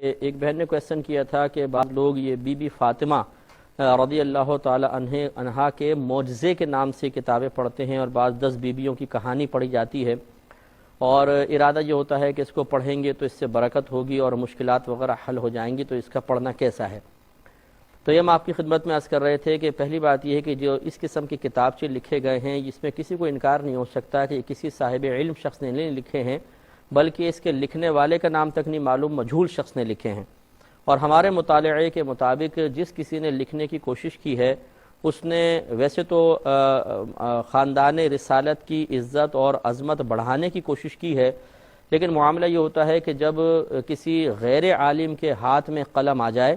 ایک بہن نے کویسچن کیا تھا کہ بعض لوگ یہ بی بی فاطمہ رضی اللہ تعالی عنہا کے معجزے کے نام سے کتابیں پڑھتے ہیں اور بعض 10 بیویوں کی کہانی پڑھی جاتی ہے اور ارادہ یہ ہوتا ہے کہ اس کو پڑھیں گے تو اس سے برکت ہوگی اور مشکلات وغیرہ حل ہو جائیں گی، تو اس کا پڑھنا کیسا ہے؟ تو یہ ہم آپ کی خدمت میں عرض کر رہے تھے کہ پہلی بات یہ ہے کہ جو اس قسم کے کتابچے لکھے گئے ہیں اس میں کسی کو انکار نہیں ہو سکتا کہ کسی صاحب علم شخص نے نہیں لکھے ہیں، بلکہ اس کے لکھنے والے کا نام تک نہیں معلوم، مجہول شخص نے لکھے ہیں۔ اور ہمارے مطالعے کے مطابق جس کسی نے لکھنے کی کوشش کی ہے اس نے ویسے تو خاندان رسالت کی عزت اور عظمت بڑھانے کی کوشش کی ہے، لیکن معاملہ یہ ہوتا ہے کہ جب کسی غیر عالم کے ہاتھ میں قلم آ جائے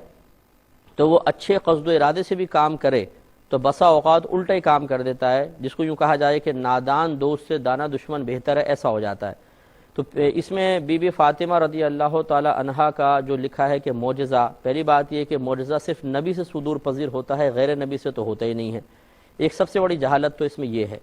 تو وہ اچھے قصد و ارادے سے بھی کام کرے تو بسا اوقات الٹا ہی کام کر دیتا ہے، جس کو یوں کہا جائے کہ نادان دوست سے دانا دشمن بہتر ہے، ایسا ہو جاتا ہے۔ تو اس میں بی بی فاطمہ رضی اللہ تعالی عنہا کا جو لکھا ہے کہ معجزہ، پہلی بات یہ کہ معجزہ صرف نبی سے صدور پذیر ہوتا ہے، غیر نبی سے تو ہوتا ہی نہیں ہے، ایک سب سے بڑی جہالت تو اس میں یہ ہے۔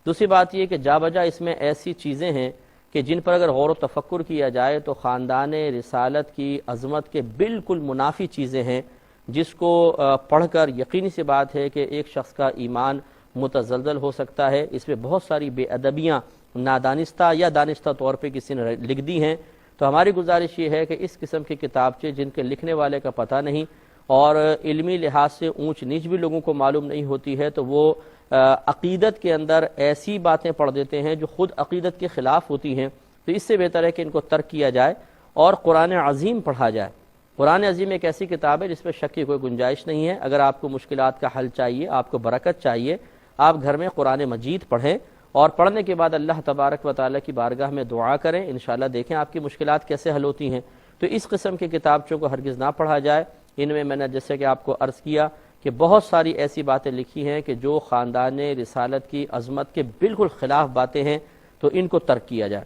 دوسری بات یہ کہ جا بجا اس میں ایسی چیزیں ہیں کہ جن پر اگر غور و تفکر کیا جائے تو خاندان رسالت کی عظمت کے بالکل منافی چیزیں ہیں، جس کو پڑھ کر یقینی سی بات ہے کہ ایک شخص کا ایمان متزلزل ہو سکتا ہے۔ اس میں بہت ساری بے ادبیاں نادانستہ یا دانستہ طور پہ کسی نے لکھ دی ہیں، تو ہماری گزارش یہ ہے کہ اس قسم کے کتابچے جن کے لکھنے والے کا پتہ نہیں اور علمی لحاظ سے اونچ نیچ بھی لوگوں کو معلوم نہیں ہوتی ہے، تو وہ عقیدت کے اندر ایسی باتیں پڑھ دیتے ہیں جو خود عقیدت کے خلاف ہوتی ہیں، تو اس سے بہتر ہے کہ ان کو ترک کیا جائے اور قرآن عظیم پڑھا جائے۔ قرآن عظیم ایک ایسی کتاب ہے جس میں شک کی کوئی گنجائش نہیں ہے۔ اگر آپ کو مشکلات کا حل چاہیے، آپ کو برکت چاہیے، آپ گھر میں قرآن مجید پڑھیں اور پڑھنے کے بعد اللہ تبارک و تعالیٰ کی بارگاہ میں دعا کریں، انشاءاللہ دیکھیں آپ کی مشکلات کیسے حل ہوتی ہیں۔ تو اس قسم کے کتابچوں کو ہرگز نہ پڑھا جائے۔ ان میں نے جیسے کہ آپ کو عرض کیا کہ بہت ساری ایسی باتیں لکھی ہیں کہ جو خاندان رسالت کی عظمت کے بالکل خلاف باتیں ہیں، تو ان کو ترک کیا جائے۔